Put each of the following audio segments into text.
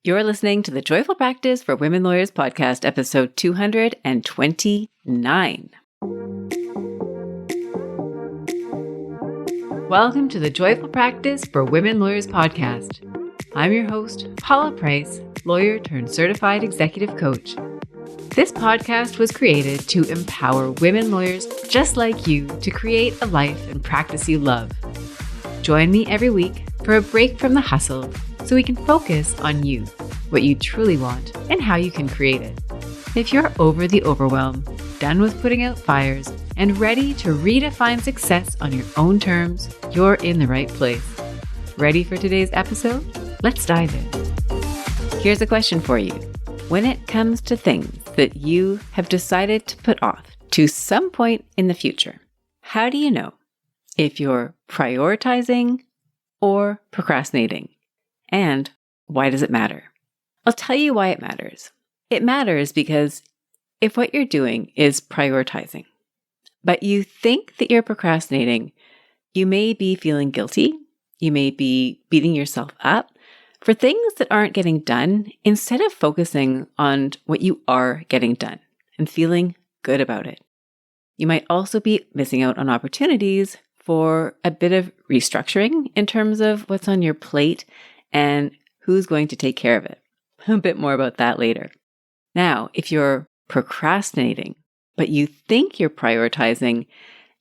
You're listening to the Joyful Practice for Women Lawyers podcast, episode 229. Welcome to the Joyful Practice for Women Lawyers podcast. I'm your host, Paula Price, lawyer turned certified executive coach. This podcast was created to empower women lawyers just like you to create a life and practice you love. Join me every week for a break from the hustle so we can focus on you, what you truly want, and how you can create it. If you're over the overwhelm, done with putting out fires, and ready to redefine success on your own terms, you're in the right place. Ready for today's episode? Let's dive in. Here's a question for you. When it comes to things that you have decided to put off to some point in the future, how do you know if you're prioritizing or procrastinating? And why does it matter? I'll tell you why it matters. It matters because if what you're doing is prioritizing, but you think that you're procrastinating, you may be feeling guilty. You may be beating yourself up for things that aren't getting done instead of focusing on what you are getting done and feeling good about it. You might also be missing out on opportunities for a bit of restructuring in terms of what's on your plate and who's going to take care of it. A bit more about that later. Now, if you're procrastinating, but you think you're prioritizing,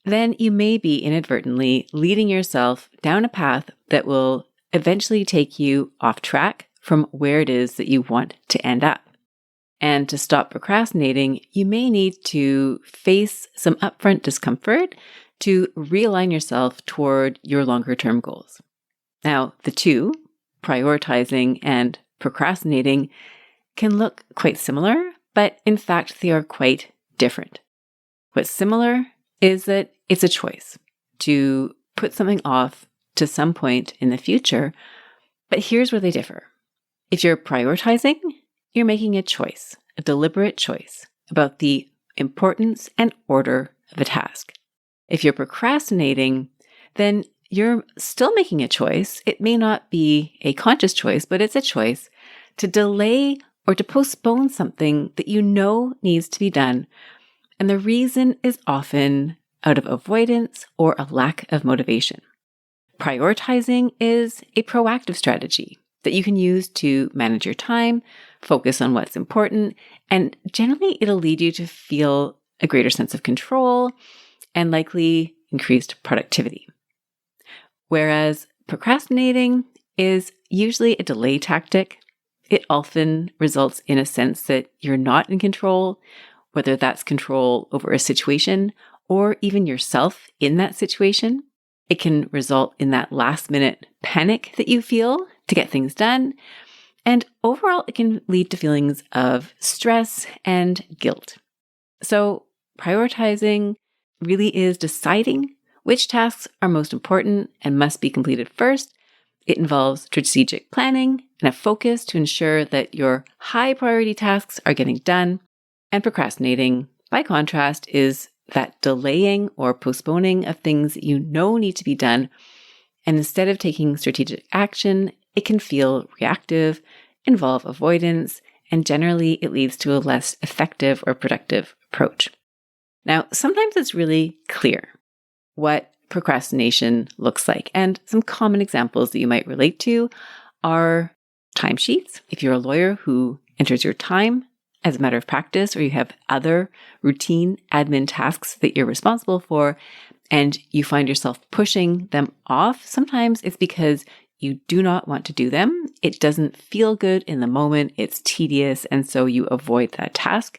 then you may be inadvertently leading yourself down a path that will eventually take you off track from where it is that you want to end up. And to stop procrastinating, you may need to face some upfront discomfort to realign yourself toward your longer-term goals. Now, the two, prioritizing and procrastinating, can look quite similar, but in fact, they are quite different. What's similar is that it's a choice to put something off to some point in the future, but here's where they differ. If you're prioritizing, you're making a choice, a deliberate choice about the importance and order of a task. If you're procrastinating, then you're still making a choice. It may not be a conscious choice, but it's a choice to delay or to postpone something that you know needs to be done. And the reason is often out of avoidance or a lack of motivation. Prioritizing is a proactive strategy that you can use to manage your time, focus on what's important, and generally it'll lead you to feel a greater sense of control and likely increased productivity. Whereas procrastinating is usually a delay tactic. It often results in a sense that you're not in control, whether that's control over a situation or even yourself in that situation. It can result in that last-minute panic that you feel to get things done. And overall, it can lead to feelings of stress and guilt. So prioritizing really is deciding which tasks are most important and must be completed first. It involves strategic planning and a focus to ensure that your high priority tasks are getting done. And procrastinating, by contrast, is that delaying or postponing of things that you know need to be done. And instead of taking strategic action, it can feel reactive, involve avoidance, and generally it leads to a less effective or productive approach. Now, sometimes it's really clear what procrastination looks like. And some common examples that you might relate to are timesheets. If you're a lawyer who enters your time as a matter of practice, or you have other routine admin tasks that you're responsible for, and you find yourself pushing them off, sometimes it's because you do not want to do them. It doesn't feel good in the moment. It's tedious, and so you avoid that task.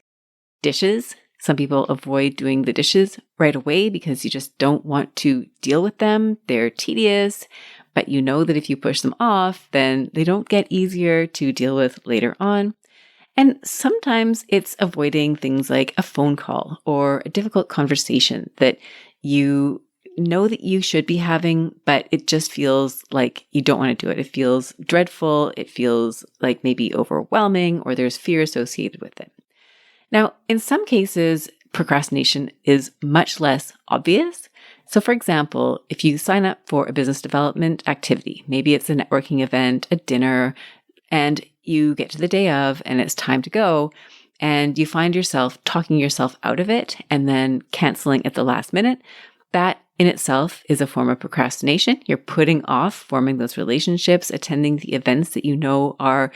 Dishes. Some people avoid doing the dishes right away because you just don't want to deal with them. They're tedious, but you know that if you push them off, then they don't get easier to deal with later on. And sometimes it's avoiding things like a phone call or a difficult conversation that you know that you should be having, but it just feels like you don't want to do it. It feels dreadful. It feels like maybe overwhelming, or there's fear associated with it. Now, in some cases, procrastination is much less obvious. So for example, if you sign up for a business development activity, maybe it's a networking event, a dinner, and you get to the day of and it's time to go, and you find yourself talking yourself out of it and then canceling at the last minute. That in itself is a form of procrastination. You're putting off forming those relationships, attending the events that you know are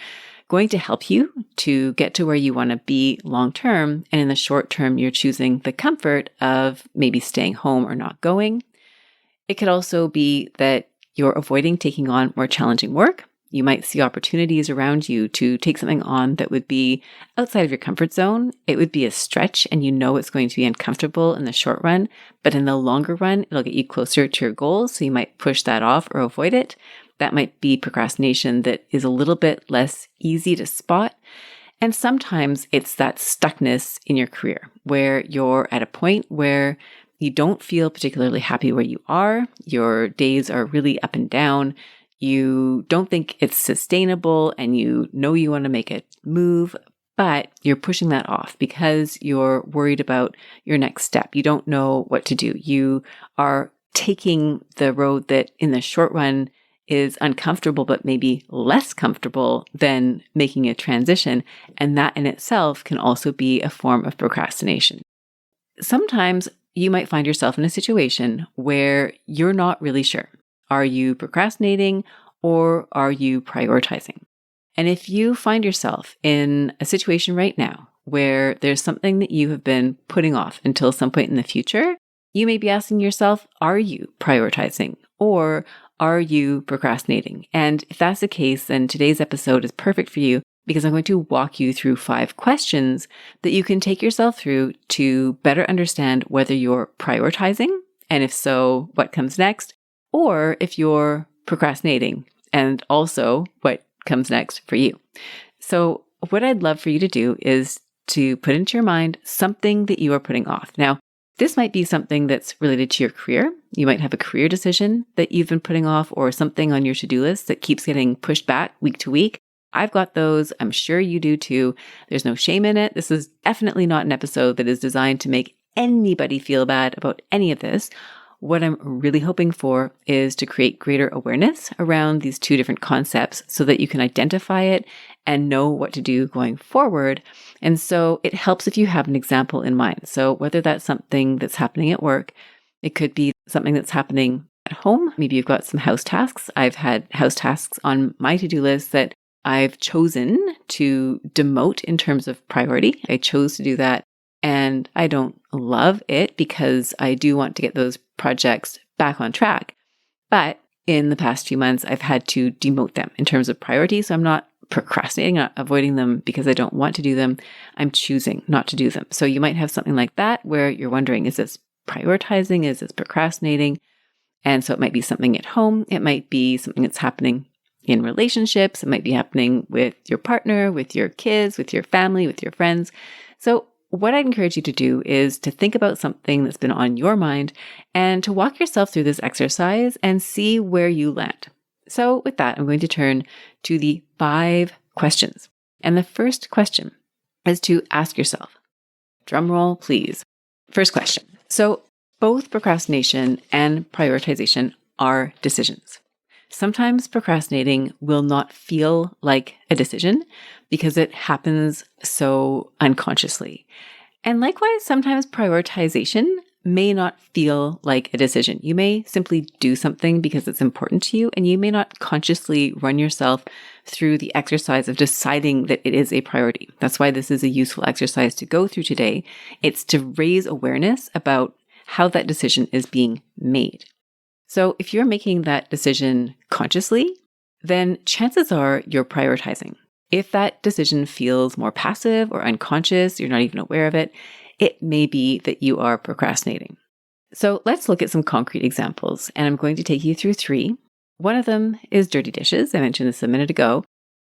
going to help you to get to where you want to be long term. And in the short term, you're choosing the comfort of maybe staying home or not going. It could also be that you're avoiding taking on more challenging work. You might see opportunities around you to take something on that would be outside of your comfort zone. It would be a stretch and you know it's going to be uncomfortable in the short run, but in the longer run, it'll get you closer to your goals. So you might push that off or avoid it. That might be procrastination that is a little bit less easy to spot. And sometimes it's that stuckness in your career where you're at a point where you don't feel particularly happy where you are. Your days are really up and down. You don't think it's sustainable and you know you want to make a move, but you're pushing that off because you're worried about your next step. You don't know what to do. You are taking the road that in the short run is uncomfortable, but maybe less comfortable than making a transition. And that in itself can also be a form of procrastination. Sometimes you might find yourself in a situation where you're not really sure. Are you procrastinating or are you prioritizing? And if you find yourself in a situation right now where there's something that you have been putting off until some point in the future, you may be asking yourself, are you prioritizing or are you procrastinating? And if that's the case, then today's episode is perfect for you because I'm going to walk you through 5 questions that you can take yourself through to better understand whether you're prioritizing, and if so, what comes next, or if you're procrastinating, and also what comes next for you. So what I'd love for you to do is to put into your mind something that you are putting off. Now, this might be something that's related to your career. You might have a career decision that you've been putting off or something on your to-do list that keeps getting pushed back week to week. I've got those. I'm sure you do too. There's no shame in it. This is definitely not an episode that is designed to make anybody feel bad about any of this. What I'm really hoping for is to create greater awareness around these 2 different concepts so that you can identify it and know what to do going forward. And so it helps if you have an example in mind. So whether that's something that's happening at work, it could be something that's happening at home. Maybe you've got some house tasks. I've had house tasks on my to-do list that I've chosen to demote in terms of priority. I chose to do that. And I don't love it because I do want to get those projects back on track. But in the past few months, I've had to demote them in terms of priority. So I'm not procrastinating, not avoiding them because I don't want to do them. I'm choosing not to do them. So you might have something like that where you're wondering, is this prioritizing? Is this procrastinating? And so it might be something at home. It might be something that's happening in relationships. It might be happening with your partner, with your kids, with your family, with your friends. So what I'd encourage you to do is to think about something that's been on your mind and to walk yourself through this exercise and see where you land. So with that, I'm going to turn to the 5 questions. And the first question is to ask yourself, drum roll, please. First question. So both procrastination and prioritization are decisions. Sometimes procrastinating will not feel like a decision because it happens so unconsciously. And likewise, sometimes prioritization may not feel like a decision. You may simply do something because it's important to you, and you may not consciously run yourself through the exercise of deciding that it is a priority. That's why this is a useful exercise to go through today. It's to raise awareness about how that decision is being made. So if you're making that decision consciously, then chances are you're prioritizing. If that decision feels more passive or unconscious, you're not even aware of it, it may be that you are procrastinating. So let's look at some concrete examples, and I'm going to take you through 3. One of them is dirty dishes. I mentioned this a minute ago.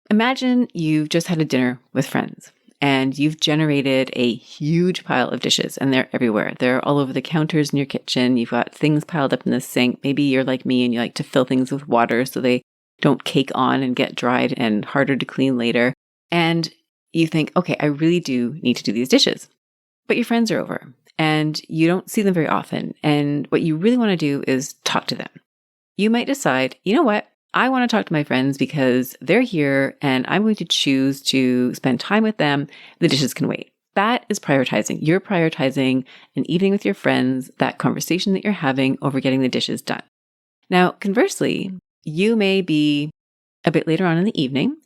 Imagine you've just had a dinner with friends and you've generated a huge pile of dishes and they're everywhere. They're all over the counters in your kitchen. You've got things piled up in the sink. Maybe you're like me and you like to fill things with water so they don't cake on and get dried and harder to clean later. And you think, okay, I really do need to do these dishes. But your friends are over and you don't see them very often. And what you really want to do is talk to them. You might decide, you know what? I want to talk to my friends because they're here and I'm going to choose to spend time with them. The dishes can wait. That is prioritizing. You're prioritizing an evening with your friends, that conversation that you're having over getting the dishes done. Now, conversely, you may be a bit later on in the evening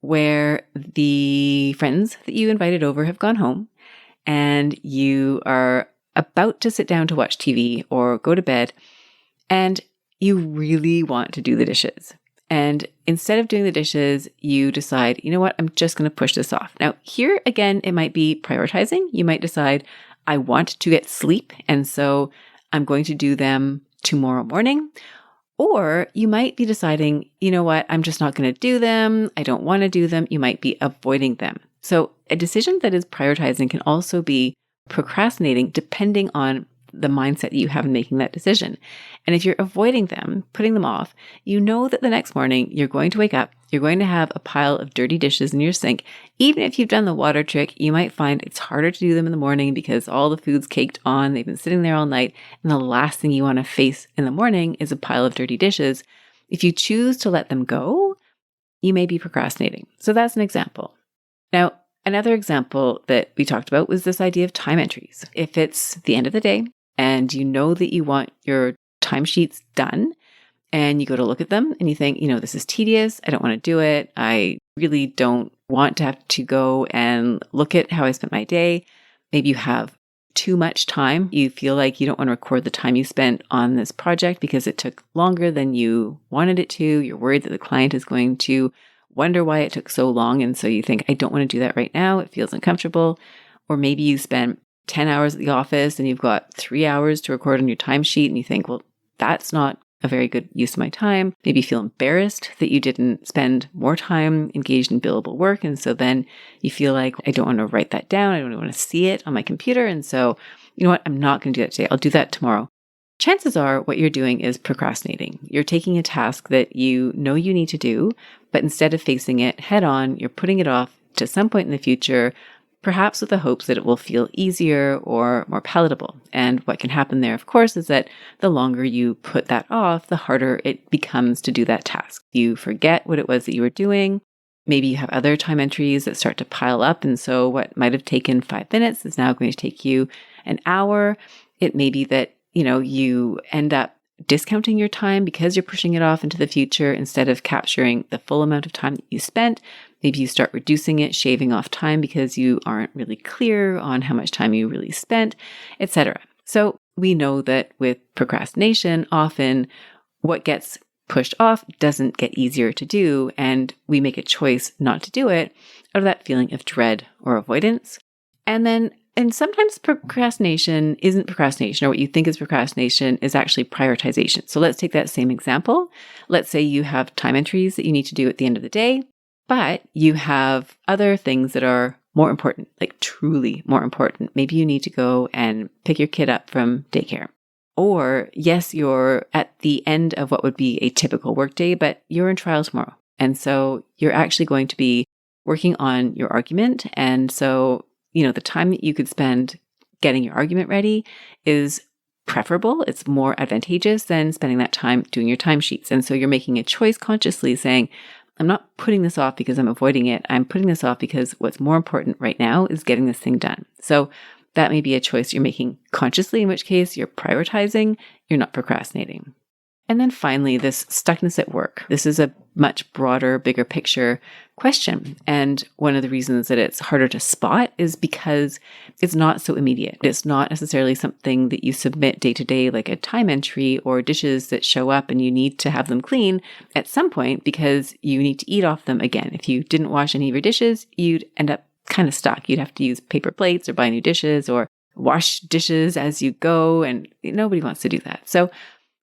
where the friends that you invited over have gone home and you are about to sit down to watch TV or go to bed, and you really want to do the dishes. And instead of doing the dishes, you decide, you know what, I'm just going to push this off. Now, here again, it might be prioritizing. You might decide, I want to get sleep, and so I'm going to do them tomorrow morning. Or you might be deciding, you know what, I'm just not going to do them. I don't want to do them. You might be avoiding them. So a decision that is prioritizing can also be procrastinating depending on the mindset that you have in making that decision. And if you're avoiding them, putting them off, you know that the next morning you're going to wake up, you're going to have a pile of dirty dishes in your sink. Even if you've done the water trick, you might find it's harder to do them in the morning because all the food's caked on, they've been sitting there all night, and the last thing you want to face in the morning is a pile of dirty dishes. If you choose to let them go, you may be procrastinating. So that's an example. Now, another example that we talked about was this idea of time entries. If it's the end of the day, and you know that you want your timesheets done, and you go to look at them and you think, this is tedious. I don't want to do it. I really don't want to have to go and look at how I spent my day. Maybe you have too much time. You feel like you don't want to record the time you spent on this project because it took longer than you wanted it to. You're worried that the client is going to wonder why it took so long. And so you think, I don't want to do that right now. It feels uncomfortable. Or maybe you spent 10 hours at the office and you've got 3 hours to record on your timesheet and you think, well, that's not a very good use of my time. Maybe you feel embarrassed that you didn't spend more time engaged in billable work. And so then you feel like, I don't want to write that down. I don't want to see it on my computer. And so, you know what? I'm not going to do that today. I'll do that tomorrow. Chances are what you're doing is procrastinating. You're taking a task that you know you need to do, but instead of facing it head on, you're putting it off to some point in the future, perhaps with the hopes that it will feel easier or more palatable. And what can happen there, of course, is that the longer you put that off, the harder it becomes to do that task. You forget what it was that you were doing. Maybe you have other time entries that start to pile up. And so what might have taken 5 minutes is now going to take you an hour. It may be that, you end up discounting your time because you're pushing it off into the future instead of capturing the full amount of time that you spent. Maybe you start reducing it, shaving off time because you aren't really clear on how much time you really spent, etc. So we know that with procrastination, often what gets pushed off doesn't get easier to do, and we make a choice not to do it out of that feeling of dread or avoidance. And sometimes procrastination isn't procrastination, or what you think is procrastination is actually prioritization. So let's take that same example. Let's say you have time entries that you need to do at the end of the day, but you have other things that are more important, like truly more important. Maybe you need to go and pick your kid up from daycare. Or yes, you're at the end of what would be a typical workday, but you're in trial tomorrow. And so you're actually going to be working on your argument. And so the time that you could spend getting your argument ready is preferable. It's more advantageous than spending that time doing your timesheets. And so you're making a choice consciously saying, I'm not putting this off because I'm avoiding it. I'm putting this off because what's more important right now is getting this thing done. So that may be a choice you're making consciously, in which case you're prioritizing, you're not procrastinating. And then finally, this stuckness at work. This is a much broader, bigger picture question. And one of the reasons that it's harder to spot is because it's not so immediate. It's not necessarily something that you submit day to day, like a time entry or dishes that show up and you need to have them clean at some point because you need to eat off them again. If you didn't wash any of your dishes, you'd end up kind of stuck. You'd have to use paper plates or buy new dishes or wash dishes as you go. And nobody wants to do that. So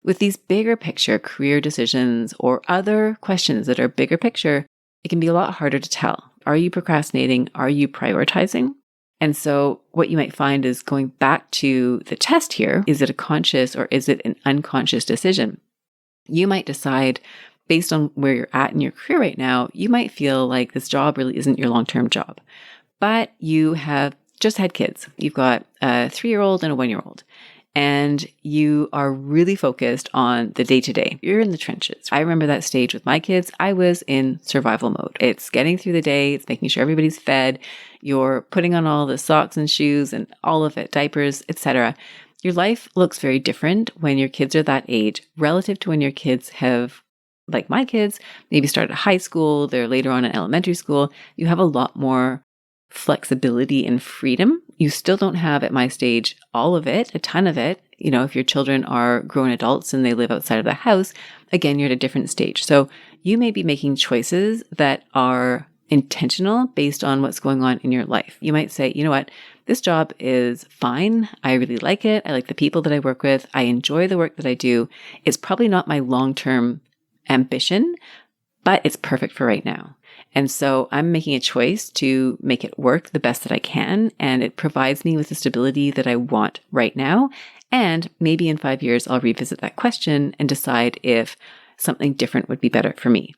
with these bigger picture career decisions or other questions that are bigger picture, it can be a lot harder to tell. Are you procrastinating? Are you prioritizing? And so what you might find is going back to the test here, is it a conscious or is it an unconscious decision? You might decide based on where you're at in your career right now, you might feel like this job really isn't your long-term job, but you have just had kids. You've got a 3-year-old and a 1-year-old. and you are really focused on the day-to-day. You're in the trenches. I remember that stage with my kids. I was in survival mode. It's getting through the day. It's making sure everybody's fed. You're putting on all the socks and shoes and all of it, diapers, etc. Your life looks very different when your kids are that age relative to when your kids have, like my kids, maybe started high school, they're later on in elementary school. You have a lot more flexibility and freedom. You still don't have at my stage all of it, a ton of it. If your children are grown adults and they live outside of the house, again, you're at a different stage. So you may be making choices that are intentional based on what's going on in your life. You might say, you know what, this job is fine. I really like it. I like the people that I work with. I enjoy the work that I do. It's probably not my long-term ambition, but it's perfect for right now. And so I'm making a choice to make it work the best that I can. And it provides me with the stability that I want right now. And maybe in 5 years, I'll revisit that question and decide if something different would be better for me.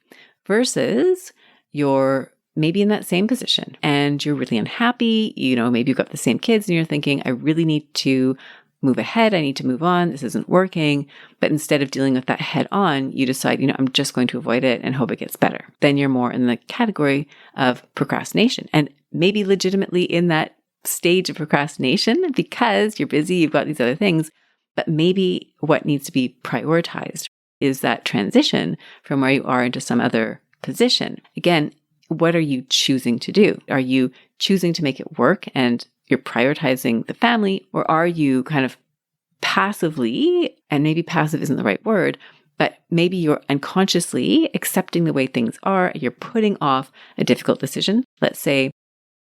Versus you're maybe in that same position and you're really unhappy. Maybe you've got the same kids and you're thinking, I really need to move ahead. I need to move on. This isn't working. But instead of dealing with that head on, you decide, I'm just going to avoid it and hope it gets better. Then you're more in the category of procrastination, and maybe legitimately in that stage of procrastination because you're busy, you've got these other things. But maybe what needs to be prioritized is that transition from where you are into some other position. Again, what are you choosing to do? Are you choosing to make it work and you're prioritizing the family, or are you kind of passively, and maybe passive isn't the right word, but maybe you're unconsciously accepting the way things are, you're putting off a difficult decision. Let's say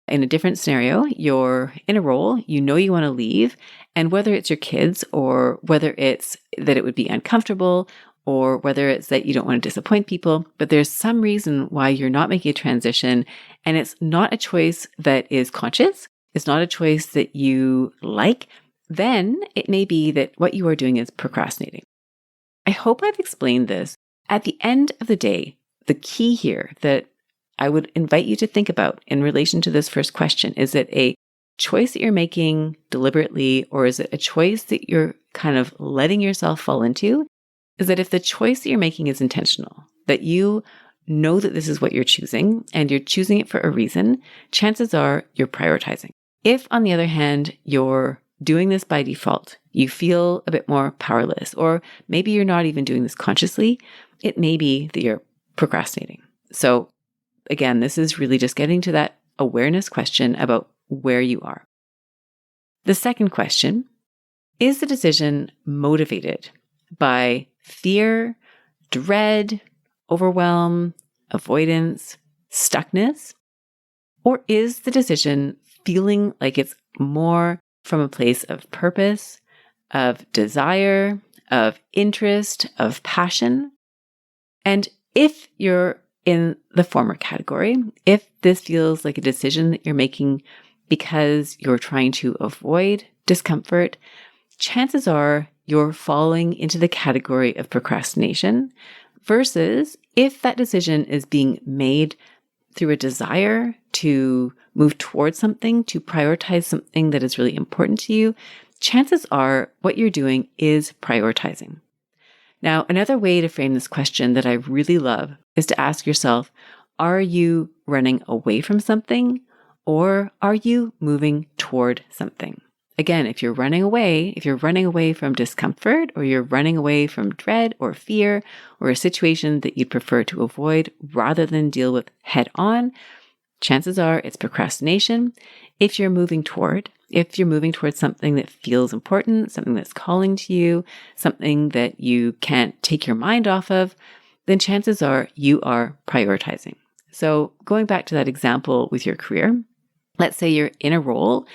in a different scenario, you're in a role, you want to leave, and whether it's your kids or whether it's that it would be uncomfortable or whether it's that you don't want to disappoint people, but there's some reason why you're not making a transition, and it's not a choice that is conscious. It's not a choice that you like, then it may be that what you are doing is procrastinating. I hope I've explained this. At the end of the day, the key here that I would invite you to think about in relation to this first question, is it a choice that you're making deliberately, or is it a choice that you're kind of letting yourself fall into? Is that if the choice that you're making is intentional, that you know that this is what you're choosing and you're choosing it for a reason, chances are you're prioritizing. If, on the other hand, you're doing this by default, you feel a bit more powerless, or maybe you're not even doing this consciously, it may be that you're procrastinating. So again, this is really just getting to that awareness question about where you are. The second question, is the decision motivated by fear, dread, overwhelm, avoidance, stuckness? Or is the decision feeling like it's more from a place of purpose, of desire, of interest, of passion? And if you're in the former category, if this feels like a decision that you're making because you're trying to avoid discomfort, chances are you're falling into the category of procrastination, versus if that decision is being made through a desire to move towards something, to prioritize something that is really important to you, chances are what you're doing is prioritizing. Now, another way to frame this question that I really love is to ask yourself, are you running away from something, or are you moving toward something? Again, if you're running away from discomfort, or you're running away from dread or fear, or a situation that you'd prefer to avoid rather than deal with head on, chances are it's procrastination. If you're moving towards something that feels important, something that's calling to you, something that you can't take your mind off of, then chances are you are prioritizing. So going back to that example with your career, let's say you're in a role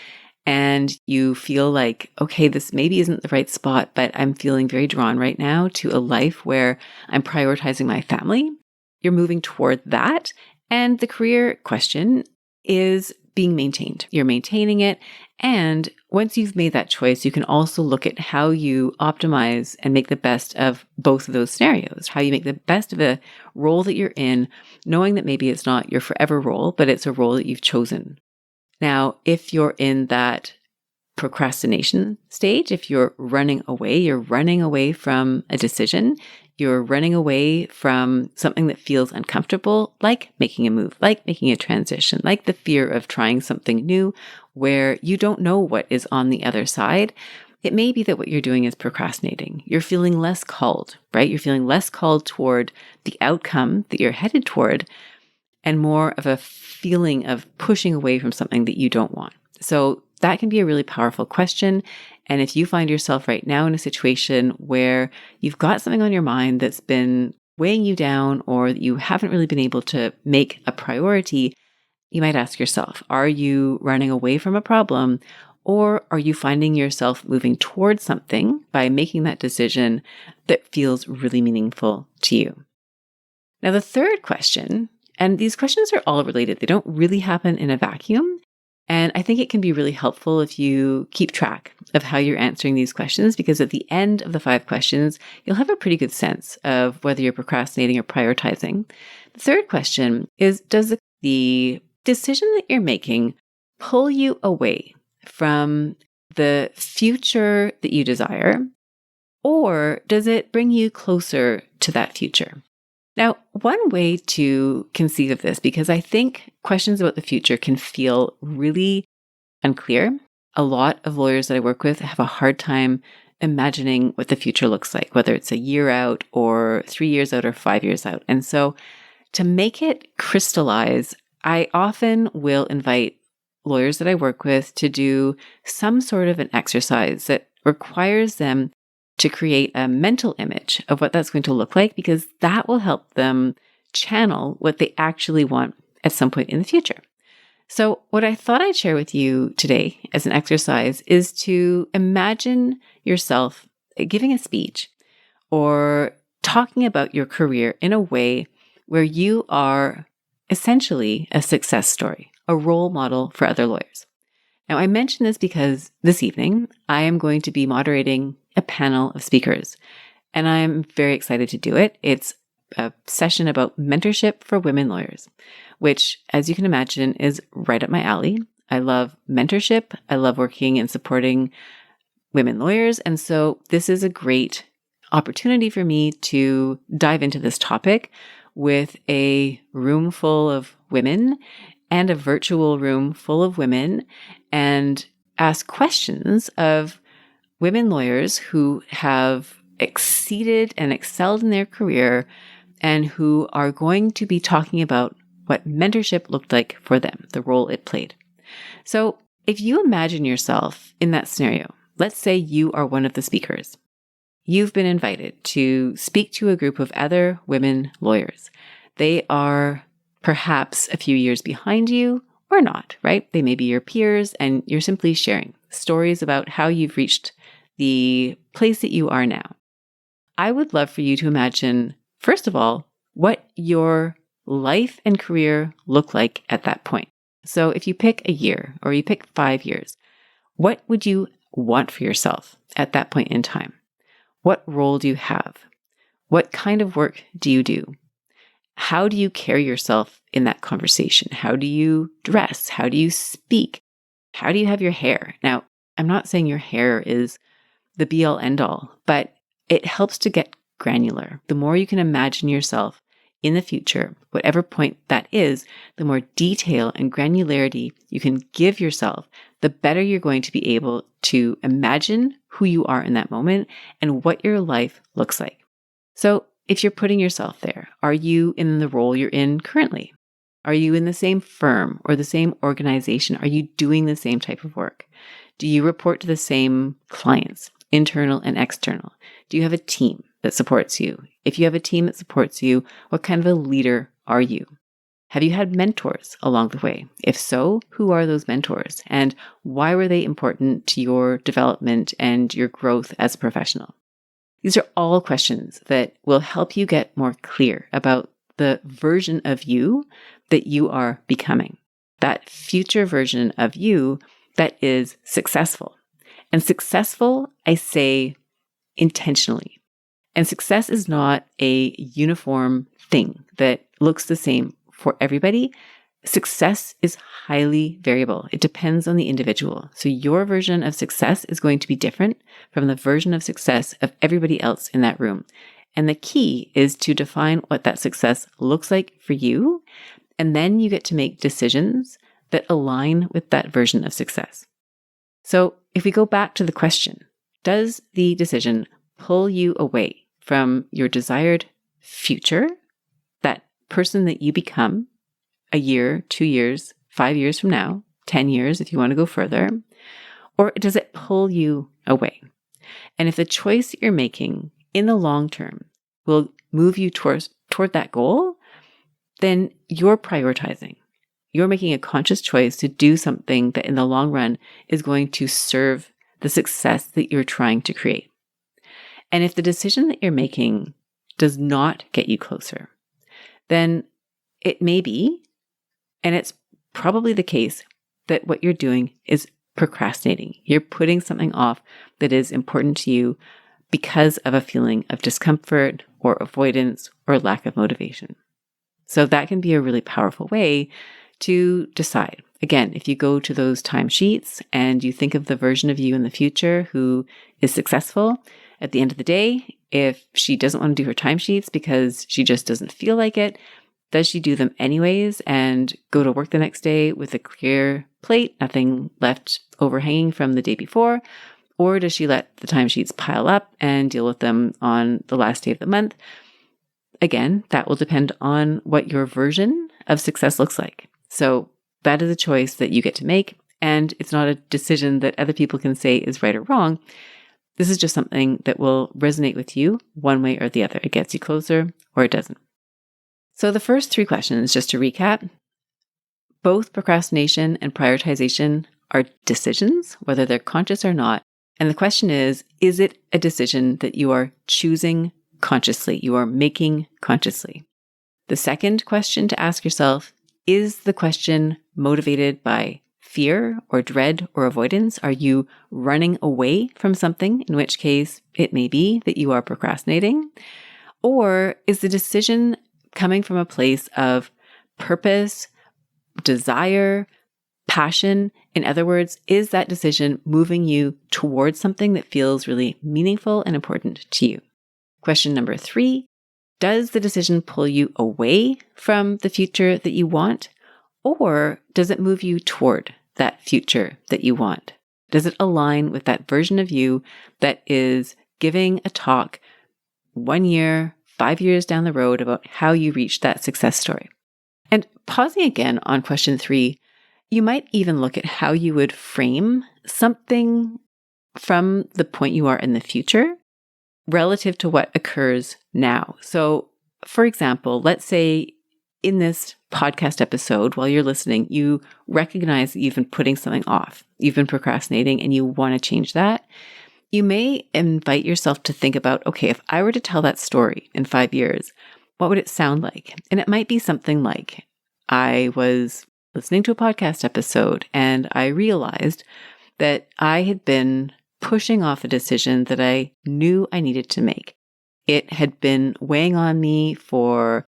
and you feel like, okay, this maybe isn't the right spot, but I'm feeling very drawn right now to a life where I'm prioritizing my family. You're moving toward that. And the career question is being maintained. You're maintaining it. And once you've made that choice, you can also look at how you optimize and make the best of both of those scenarios, how you make the best of a role that you're in, knowing that maybe it's not your forever role, but it's a role that you've chosen. Now, if you're in that procrastination stage, if you're running away from a decision, you're running away from something that feels uncomfortable, like making a move, like making a transition, like the fear of trying something new where you don't know what is on the other side. It may be that what you're doing is procrastinating. You're feeling less called, right? You're feeling less called toward the outcome that you're headed toward and more of a feeling of pushing away from something that you don't want. So that can be a really powerful question. And if you find yourself right now in a situation where you've got something on your mind that's been weighing you down or that you haven't really been able to make a priority, you might ask yourself, are you running away from a problem, or are you finding yourself moving towards something by making that decision that feels really meaningful to you? Now, the third question, and these questions are all related, they don't really happen in a vacuum. And I think it can be really helpful if you keep track of how you're answering these questions, because at the end of the 5 questions, you'll have a pretty good sense of whether you're procrastinating or prioritizing. The third question is, does the decision that you're making pull you away from the future that you desire, or does it bring you closer to that future? Now, one way to conceive of this, because I think questions about the future can feel really unclear. A lot of lawyers that I work with have a hard time imagining what the future looks like, whether it's a year out or 3 years out or 5 years out. And so to make it crystallize, I often will invite lawyers that I work with to do some sort of an exercise that requires them to create a mental image of what that's going to look like, because that will help them channel what they actually want at some point in the future. So what I thought I'd share with you today as an exercise is to imagine yourself giving a speech or talking about your career in a way where you are essentially a success story, a role model for other lawyers. Now, I mention this because this evening I am going to be moderating a panel of speakers, and I'm very excited to do it. It's a session about mentorship for women lawyers, which, as you can imagine, is right up my alley. I love mentorship. I love working and supporting women lawyers. And so this is a great opportunity for me to dive into this topic with a room full of women and a virtual room full of women, and ask questions of women lawyers who have exceeded and excelled in their career and who are going to be talking about what mentorship looked like for them, the role it played. So if you imagine yourself in that scenario, let's say you are one of the speakers. You've been invited to speak to a group of other women lawyers. They are perhaps a few years behind you or not, right? They may be your peers, and you're simply sharing stories about how you've reached the place that you are now. I would love for you to imagine, first of all, what your life and career look like at that point. So if you pick a year or you pick 5 years, what would you want for yourself at that point in time? What role do you have? What kind of work do you do? How do you carry yourself in that conversation? How do you dress? How do you speak? How do you have your hair? Now, I'm not saying your hair is the be all end all, but it helps to get granular. The more you can imagine yourself in the future, whatever point that is, the more detail and granularity you can give yourself, the better you're going to be able to imagine who you are in that moment and what your life looks like. So if you're putting yourself there, are you in the role you're in currently? Are you in the same firm or the same organization? Are you doing the same type of work? Do you report to the same clients, internal and external? Do you have a team that supports you? If you have a team that supports you, what kind of a leader are you? Have you had mentors along the way? If so, who are those mentors and why were they important to your development and your growth as a professional? These are all questions that will help you get more clear about the version of you that you are becoming, that future version of you that is successful. And successful, I say intentionally. And success is not a uniform thing that looks the same for everybody. success is highly variable. It depends on the individual. So your version of success is going to be different from the version of success of everybody else in that room. And the key is to define what that success looks like for you. And then you get to make decisions that align with that version of success. So if we go back to the question, does the decision pull you away from your desired future, that person that you become a year, 2 years, 5 years from now, 10 years if you want to go further, or does it pull you away? And if the choice that you're making in the long term will move you toward that goal, then you're prioritizing. You're making a conscious choice to do something that in the long run is going to serve the success that you're trying to create. And if the decision that you're making does not get you closer, then it may be, and it's probably the case, that what you're doing is procrastinating. You're putting something off that is important to you because of a feeling of discomfort or avoidance or lack of motivation. So that can be a really powerful way to decide. Again, if you go to those timesheets and you think of the version of you in the future who is successful, at the end of the day, if she doesn't want to do her timesheets because she just doesn't feel like it, does she do them anyways and go to work the next day with a clear plate, nothing left overhanging from the day before? Or does she let the timesheets pile up and deal with them on the last day of the month? Again, that will depend on what your version of success looks like. So that is a choice that you get to make, and it's not a decision that other people can say is right or wrong. This is just something that will resonate with you one way or the other. It gets you closer or it doesn't. So the first 3 questions, just to recap, both procrastination and prioritization are decisions, whether they're conscious or not. And the question is it a decision that you are choosing consciously, you are making consciously? The second question to ask yourself, is the question motivated by fear or dread or avoidance? Are you running away from something, in which case it may be that you are procrastinating? Or is the decision coming from a place of purpose, desire, passion? In other words, is that decision moving you towards something that feels really meaningful and important to you? Question number 3, does the decision pull you away from the future that you want, or does it move you toward that future that you want? Does it align with that version of you that is giving a talk 1 year, 5 years down the road about how you reached that success story? And pausing again on question 3, you might even look at how you would frame something from the point you are in the future relative to what occurs now. So, for example, let's say in this podcast episode, while you're listening, you recognize that you've been putting something off, you've been procrastinating, and you want to change that. You may invite yourself to think about, okay, if I were to tell that story in 5 years, what would it sound like? And it might be something like, I was listening to a podcast episode and I realized that I had been pushing off a decision that I knew I needed to make. It had been weighing on me for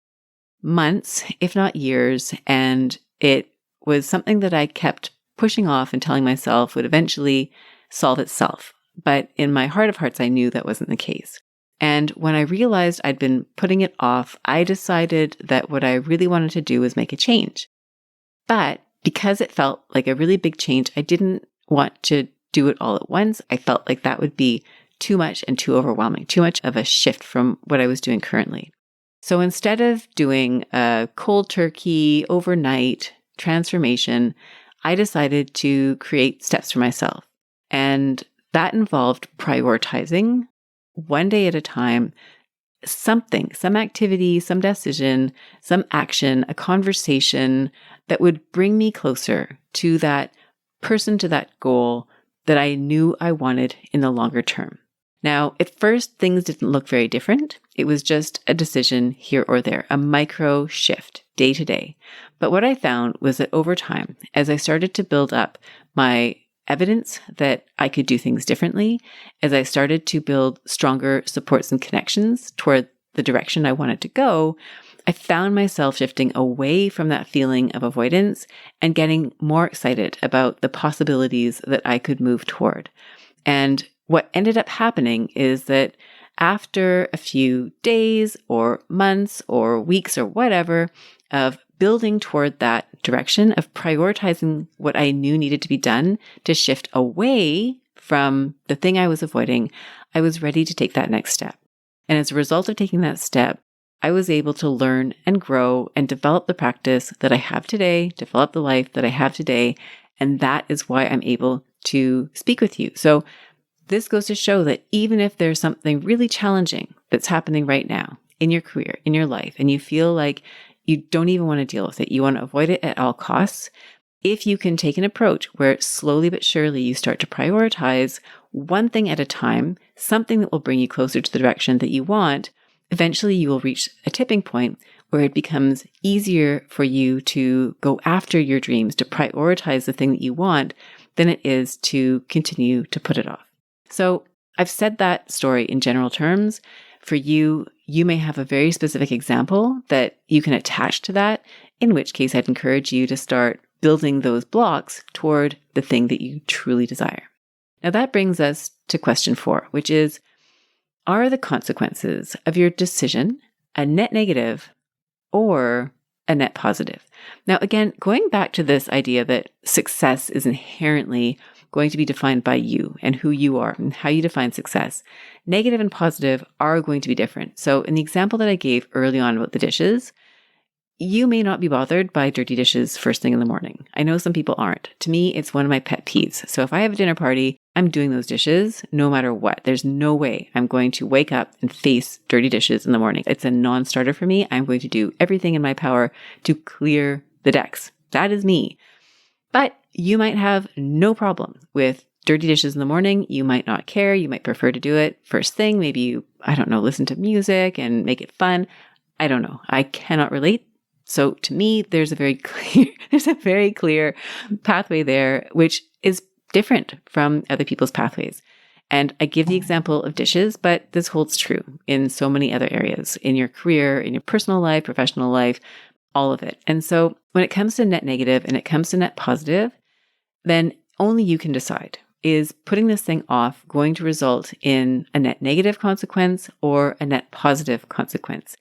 months, if not years, and it was something that I kept pushing off and telling myself would eventually solve itself. But in my heart of hearts, I knew that wasn't the case. And when I realized I'd been putting it off, I decided that what I really wanted to do was make a change. But because it felt like a really big change, I didn't want to do it all at once. I felt like that would be too much and too overwhelming, too much of a shift from what I was doing currently. So instead of doing a cold turkey overnight transformation, I decided to create steps for myself. And that involved prioritizing 1 day at a time, something, some activity, some decision, some action, a conversation that would bring me closer to that person, to that goal that I knew I wanted in the longer term. Now, at first, things didn't look very different. It was just a decision here or there, a micro shift day to day. But what I found was that over time, as I started to build up my evidence that I could do things differently, as I started to build stronger supports and connections toward the direction I wanted to go, I found myself shifting away from that feeling of avoidance and getting more excited about the possibilities that I could move toward. And what ended up happening is that after a few days or months or weeks or whatever of building toward that direction of prioritizing what I knew needed to be done to shift away from the thing I was avoiding, I was ready to take that next step. And as a result of taking that step, I was able to learn and grow and develop the practice that I have today, develop the life that I have today. And that is why I'm able to speak with you. So this goes to show that even if there's something really challenging that's happening right now in your career, in your life, and you feel like you don't even want to deal with it, you want to avoid it at all costs, if you can take an approach where slowly but surely you start to prioritize one thing at a time, something that will bring you closer to the direction that you want, eventually you will reach a tipping point where it becomes easier for you to go after your dreams, to prioritize the thing that you want, than it is to continue to put it off. So I've said that story in general terms. For you, you may have a very specific example that you can attach to that, in which case I'd encourage you to start building those blocks toward the thing that you truly desire. Now that brings us to question 4, which is, are the consequences of your decision a net negative or a net positive? Now, again, going back to this idea that success is inherently going to be defined by you and who you are and how you define success, negative and positive are going to be different. So in the example that I gave early on about the dishes, you may not be bothered by dirty dishes first thing in the morning. I know some people aren't. To me, it's one of my pet peeves. So if I have a dinner party, I'm doing those dishes no matter what. There's no way I'm going to wake up and face dirty dishes in the morning. It's a non-starter for me. I'm going to do everything in my power to clear the decks. That is me. But you might have no problem with dirty dishes in the morning. You might not care. You might prefer to do it first thing. Maybe you, listen to music and make it fun. I don't know. I cannot relate. So to me, there's a very clear pathway there, which is different from other people's pathways. And I give the example of dishes, but this holds true in so many other areas, in your career, in your personal life, professional life, all of it. And so when it comes to net negative and it comes to net positive, then only you can decide, is putting this thing off going to result in a net negative consequence or a net positive consequence?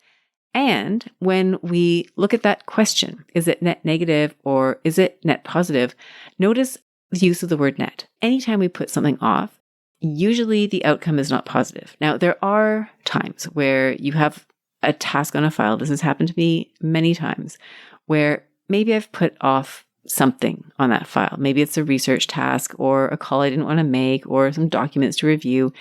And when we look at that question, is it net negative or is it net positive? Notice the use of the word net. Anytime we put something off, usually the outcome is not positive. Now, there are times where you have a task on a file. This has happened to me many times where maybe I've put off something on that file. Maybe it's a research task or a call I didn't want to make or some documents to review.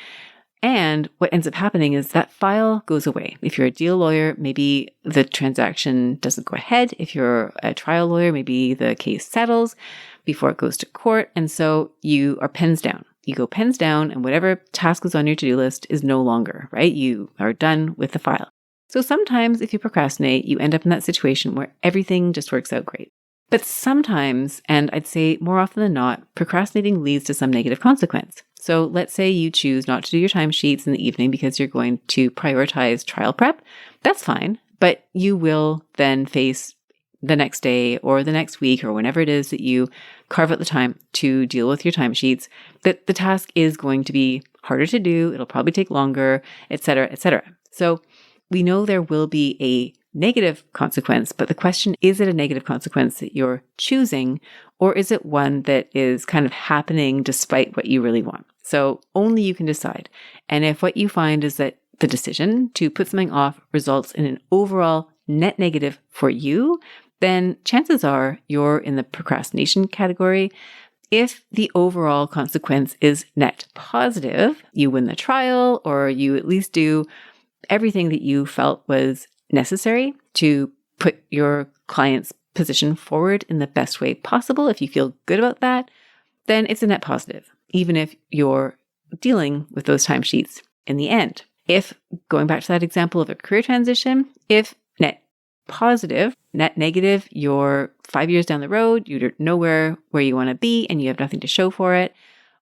And what ends up happening is that file goes away. If you're a deal lawyer, maybe the transaction doesn't go ahead. If you're a trial lawyer, maybe the case settles before it goes to court. And so you are pens down. You go pens down and whatever task was on your to-do list is no longer, right? You are done with the file. So sometimes if you procrastinate, you end up in that situation where everything just works out great. But sometimes, and I'd say more often than not, procrastinating leads to some negative consequence. So let's say you choose not to do your timesheets in the evening because you're going to prioritize trial prep. That's fine, but you will then face the next day or the next week or whenever it is that you carve out the time to deal with your timesheets, that the task is going to be harder to do. It'll probably take longer, et cetera, et cetera. So we know there will be a negative consequence, but the question, is it a negative consequence that you're choosing, or is it one that is kind of happening despite what you really want? So only you can decide. And if what you find is that the decision to put something off results in an overall net negative for you, then chances are you're in the procrastination category. If the overall consequence is net positive, you win the trial, or you at least do everything that you felt was necessary to put your client's position forward in the best way possible. If you feel good about that, then it's a net positive, even if you're dealing with those timesheets in the end. If, going back to that example of a career transition, if net positive, net negative, you're 5 years down the road, you're nowhere where you want to be and you have nothing to show for it.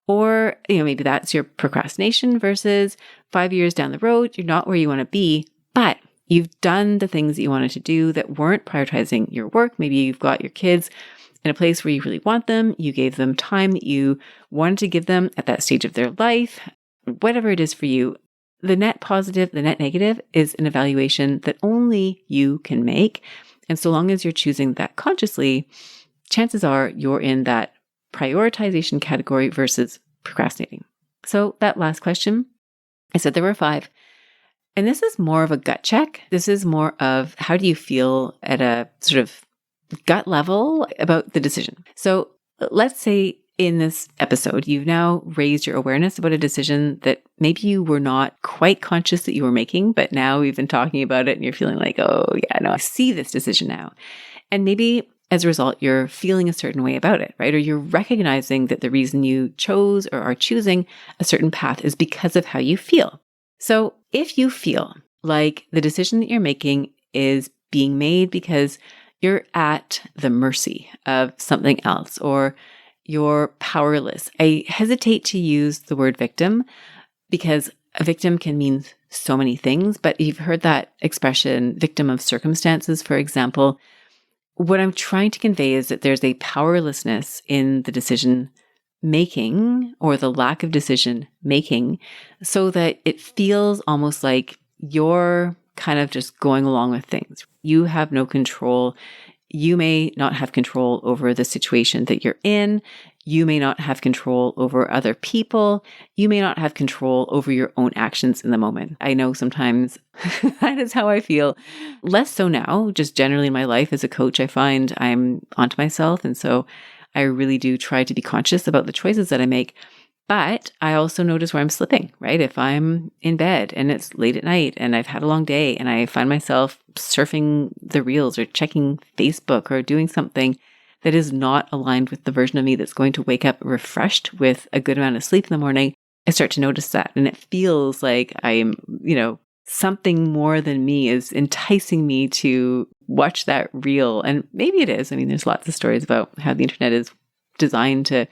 Or, maybe that's your procrastination versus 5 years down the road, you're not where you want to be, but You've done the things that you wanted to do that weren't prioritizing your work. Maybe you've got your kids in a place where you really want them. You gave them time that you wanted to give them at that stage of their life. Whatever it is for you, the net positive, the net negative is an evaluation that only you can make. And so long as you're choosing that consciously, chances are you're in that prioritization category versus procrastinating. So that last question, I said there were 5. And this is more of a gut check. This is more of how do you feel at a sort of gut level about the decision. So let's say in this episode, you've now raised your awareness about a decision that maybe you were not quite conscious that you were making, but now we've been talking about it and you're feeling like, oh yeah, no, I see this decision now. And maybe as a result, you're feeling a certain way about it, right? Or you're recognizing that the reason you chose or are choosing a certain path is because of how you feel. So if you feel like the decision that you're making is being made because you're at the mercy of something else or you're powerless. I hesitate to use the word victim because a victim can mean so many things, but you've heard that expression, victim of circumstances, for example. What I'm trying to convey is that there's a powerlessness in the decision making or the lack of decision making so that it feels almost like you're kind of just going along with things. You have no control. You may not have control over the situation that you're in. You may not have control over other people. You may not have control over your own actions in the moment. I know sometimes that is how I feel. Less so now, just generally in my life as a coach, I find I'm onto myself. And so I really do try to be conscious about the choices that I make. But I also notice where I'm slipping, right? If I'm in bed and it's late at night and I've had a long day and I find myself surfing the reels or checking Facebook or doing something that is not aligned with the version of me that's going to wake up refreshed with a good amount of sleep in the morning, I start to notice that. And it feels like I'm, something more than me is enticing me to watch that reel. And maybe it is. I mean, there's lots of stories about how the internet is designed to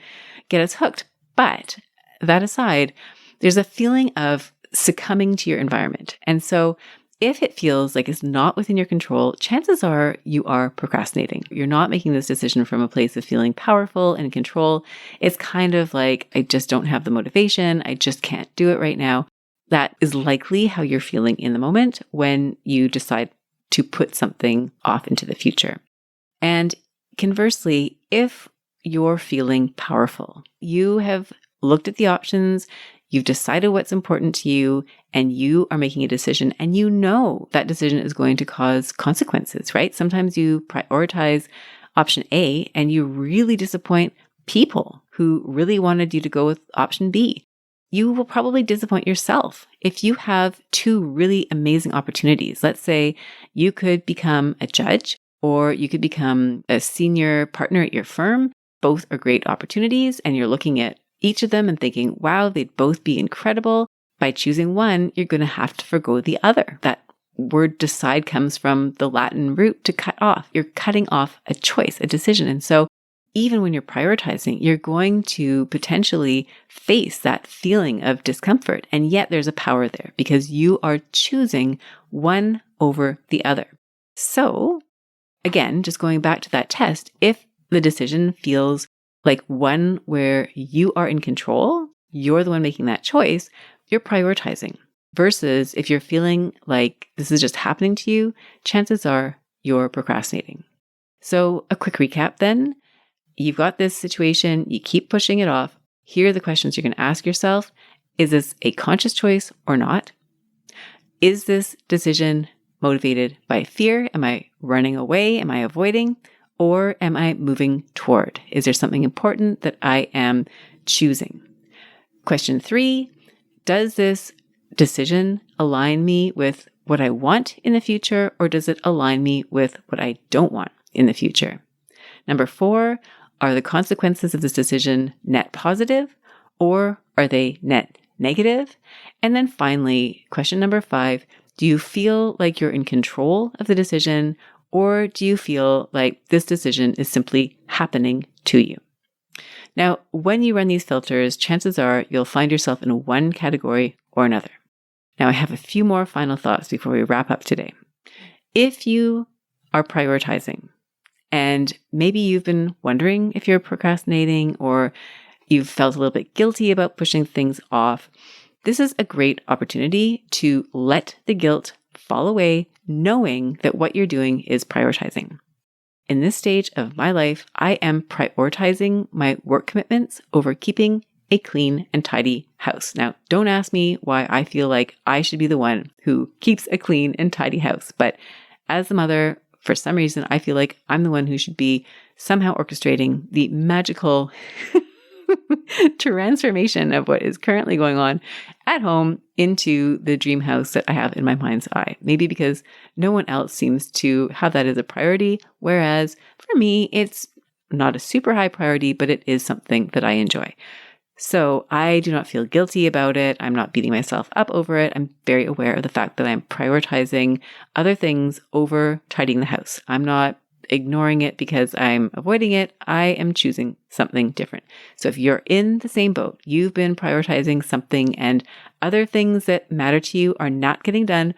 get us hooked. But that aside, there's a feeling of succumbing to your environment. And so if it feels like it's not within your control, chances are you are procrastinating. You're not making this decision from a place of feeling powerful and in control. It's kind of like, I just don't have the motivation. I just can't do it right now. That is likely how you're feeling in the moment when you decide to put something off into the future. And conversely, if you're feeling powerful, you have looked at the options, you've decided what's important to you, and you are making a decision, and you know that decision is going to cause consequences, right? Sometimes you prioritize option A and you really disappoint people who really wanted you to go with option B. You will probably disappoint yourself if you have 2 really amazing opportunities. Let's say you could become a judge or you could become a senior partner at your firm. Both are great opportunities, and you're looking at each of them and thinking, wow, they'd both be incredible. By choosing one, you're going to have to forgo the other. That word decide comes from the Latin root to cut off. You're cutting off a choice, a decision. And so even when you're prioritizing, you're going to potentially face that feeling of discomfort. And yet there's a power there because you are choosing one over the other. So again, just going back to that test, if the decision feels like one where you are in control, you're the one making that choice, you're prioritizing. Versus if you're feeling like this is just happening to you, chances are you're procrastinating. So a quick recap then. You've got this situation, you keep pushing it off. Here are the questions you're going to ask yourself. Is this a conscious choice or not? Is this decision motivated by fear? Am I running away? Am I avoiding? Or am I moving toward? Is there something important that I am choosing? Question 3, does this decision align me with what I want in the future, or does it align me with what I don't want in the future? Number 4, are the consequences of this decision net positive, or are they net negative? And then finally, question number 5, do you feel like you're in control of the decision, or do you feel like this decision is simply happening to you? Now, when you run these filters, chances are you'll find yourself in one category or another. Now, I have a few more final thoughts before we wrap up today. If you are prioritizing, and maybe you've been wondering if you're procrastinating or you've felt a little bit guilty about pushing things off, this is a great opportunity to let the guilt fall away, knowing that what you're doing is prioritizing. In this stage of my life, I am prioritizing my work commitments over keeping a clean and tidy house. Now, don't ask me why I feel like I should be the one who keeps a clean and tidy house, but as the mother, for some reason, I feel like I'm the one who should be somehow orchestrating the magical transformation of what is currently going on at home into the dream house that I have in my mind's eye. Maybe because no one else seems to have that as a priority, whereas for me, it's not a super high priority, but it is something that I enjoy. So I do not feel guilty about it. I'm not beating myself up over it. I'm very aware of the fact that I'm prioritizing other things over tidying the house. I'm not ignoring it because I'm avoiding it. I am choosing something different. So if you're in the same boat, you've been prioritizing something and other things that matter to you are not getting done,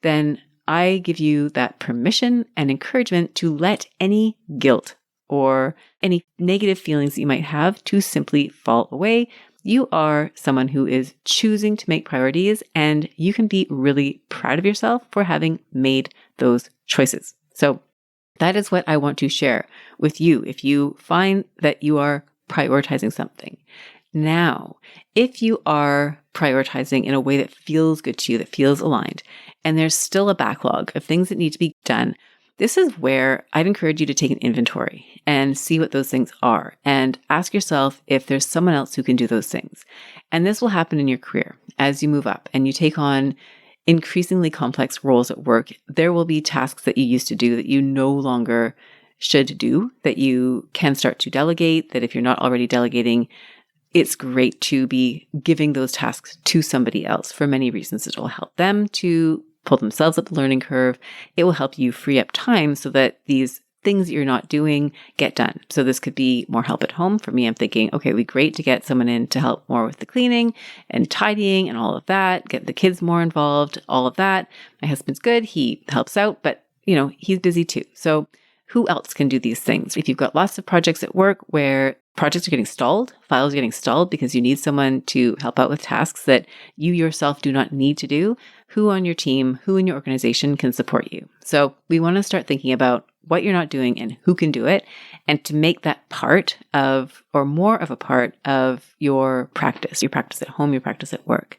then I give you that permission and encouragement to let any guilt or any negative feelings that you might have to simply fall away. You are someone who is choosing to make priorities, and you can be really proud of yourself for having made those choices. So that is what I want to share with you if you find that you are prioritizing something. Now, if you are prioritizing in a way that feels good to you, that feels aligned, and there's still a backlog of things that need to be done, this is where I'd encourage you to take an inventory and see what those things are and ask yourself if there's someone else who can do those things. And this will happen in your career as you move up and you take on increasingly complex roles at work. There will be tasks that you used to do that you no longer should do, that you can start to delegate, that if you're not already delegating, it's great to be giving those tasks to somebody else for many reasons. It will help them to pull themselves up the learning curve. It will help you free up time so that these things that you're not doing get done. So this could be more help at home. For me, I'm thinking, okay, it'd be great to get someone in to help more with the cleaning and tidying and all of that, get the kids more involved, all of that. My husband's good. He helps out, but he's busy too. So who else can do these things? If you've got lots of projects at work where projects are getting stalled, files are getting stalled because you need someone to help out with tasks that you yourself do not need to do, who on your team, who in your organization can support you? So we want to start thinking about what you're not doing and who can do it, and to make that part of, or more of a part of your practice at home, your practice at work.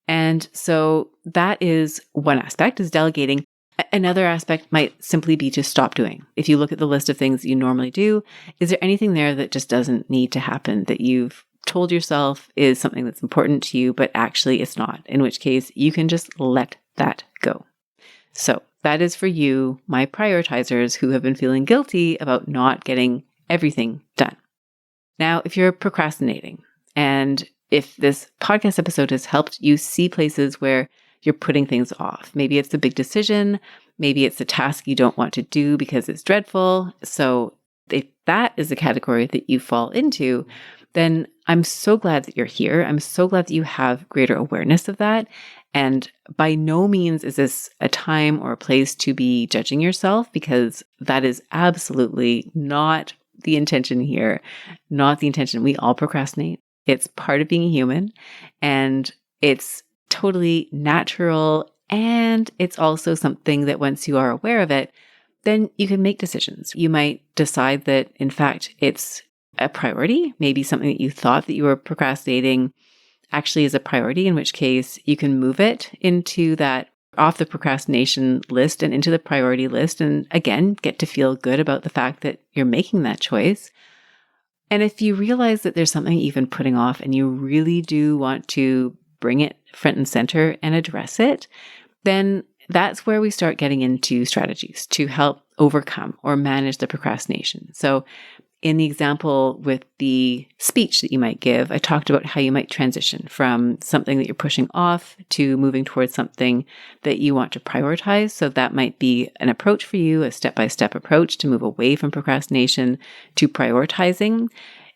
And so that is one aspect, is delegating. Another aspect might simply be to stop doing. If you look at the list of things that you normally do, is there anything there that just doesn't need to happen, that you've told yourself is something that's important to you, but actually it's not, in which case you can just let that go. So that is for you, my prioritizers who have been feeling guilty about not getting everything done. Now, if you're procrastinating, and if this podcast episode has helped you see places where you're putting things off, maybe it's a big decision, maybe it's a task you don't want to do because it's dreadful. So if that is a category that you fall into, then I'm so glad that you're here. I'm so glad that you have greater awareness of that. And by no means is this a time or a place to be judging yourself, because that is absolutely not the intention here, not the intention. We all procrastinate. It's part of being human, and it's totally natural. And it's also something that once you are aware of it, then you can make decisions. You might decide that, in fact, it's a priority. Maybe something that you thought that you were procrastinating actually is a priority, in which case you can move it into that, off the procrastination list and into the priority list. And again, get to feel good about the fact that you're making that choice. And if you realize that there's something you've been putting off and you really do want to bring it front and center and address it, then that's where we start getting into strategies to help overcome or manage the procrastination. So in the example with the speech that you might give, I talked about how you might transition from something that you're pushing off to moving towards something that you want to prioritize. So that might be an approach for you, a step-by-step approach to move away from procrastination to prioritizing.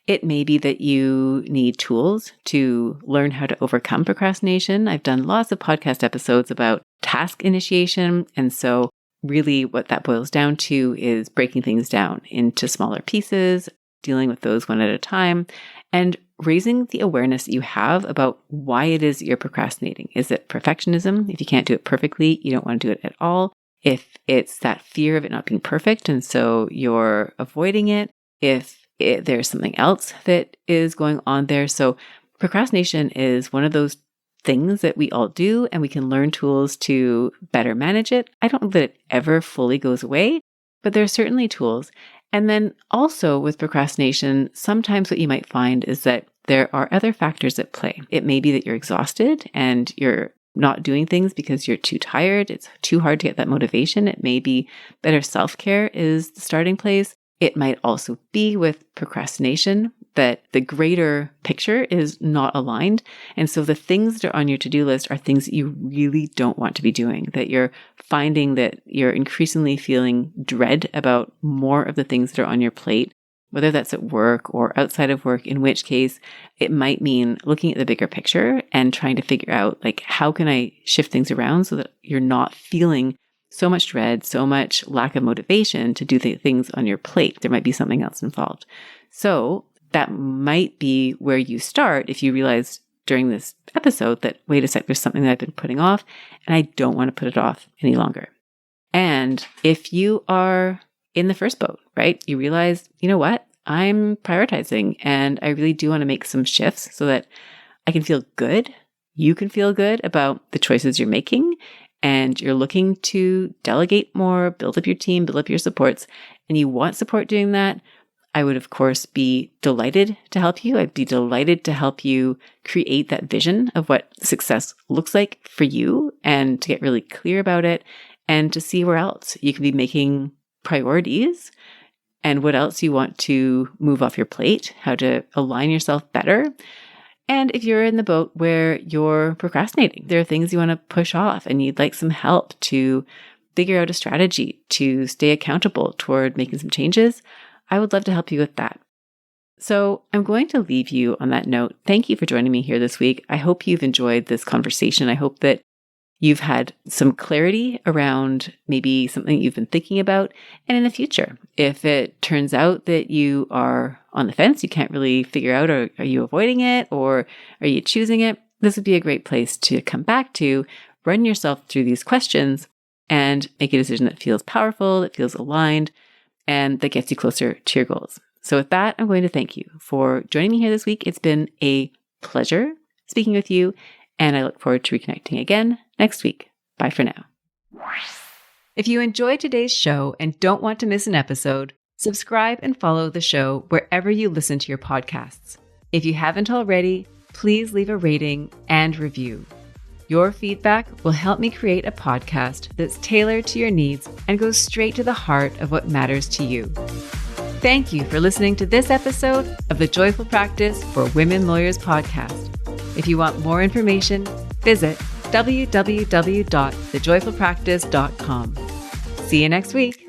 It may be that you need tools to learn how to overcome procrastination. I've done lots of podcast episodes about task initiation. And so really what that boils down to is breaking things down into smaller pieces, dealing with those one at a time, and raising the awareness that you have about why it is that you're procrastinating. Is it perfectionism? If you can't do it perfectly, you don't want to do it at all. If it's that fear of it not being perfect, and so you're avoiding it. If there's something else that is going on there. So procrastination is one of those things that we all do, and we can learn tools to better manage it. I don't know that it ever fully goes away, but there are certainly tools. And then also with procrastination, sometimes what you might find is that there are other factors at play. It may be that you're exhausted and you're not doing things because you're too tired. It's too hard to get that motivation. It may be better self-care is the starting place. It might also be with procrastination that the greater picture is not aligned. And so the things that are on your to-do list are things that you really don't want to be doing, that you're finding that you're increasingly feeling dread about more of the things that are on your plate, whether that's at work or outside of work, in which case it might mean looking at the bigger picture and trying to figure out, like, how can I shift things around so that you're not feeling so much dread, so much lack of motivation to do the things on your plate. There might be something else involved. So that might be where you start if you realize during this episode that, wait a sec, there's something that I've been putting off and I don't want to put it off any longer. And if you are in the first boat, right, you realize, you know what, I'm prioritizing and I really do want to make some shifts so that I can feel good. You can feel good about the choices you're making. And you're looking to delegate more, build up your team, build up your supports, and you want support doing that, I would, of course, be delighted to help you. I'd be delighted to help you create that vision of what success looks like for you and to get really clear about it and to see where else you can be making priorities and what else you want to move off your plate, how to align yourself better. And if you're in the boat where you're procrastinating, there are things you want to push off and you'd like some help to figure out a strategy to stay accountable toward making some changes, I would love to help you with that. So I'm going to leave you on that note. Thank you for joining me here this week. I hope you've enjoyed this conversation. I hope that you've had some clarity around maybe something you've been thinking about. And in the future, if it turns out that you are on the fence, you can't really figure out, are you avoiding it or are you choosing it? This would be a great place to come back to, run yourself through these questions and make a decision that feels powerful, that feels aligned, and that gets you closer to your goals. So with that, I'm going to thank you for joining me here this week. It's been a pleasure speaking with you, and I look forward to reconnecting again next week. Bye for now. If you enjoyed today's show and don't want to miss an episode, subscribe and follow the show wherever you listen to your podcasts. If you haven't already, please leave a rating and review. Your feedback will help me create a podcast that's tailored to your needs and goes straight to the heart of what matters to you. Thank you for listening to this episode of the Joyful Practice for Women Lawyers podcast. If you want more information, visit www.thejoyfulpractice.com. See you next week.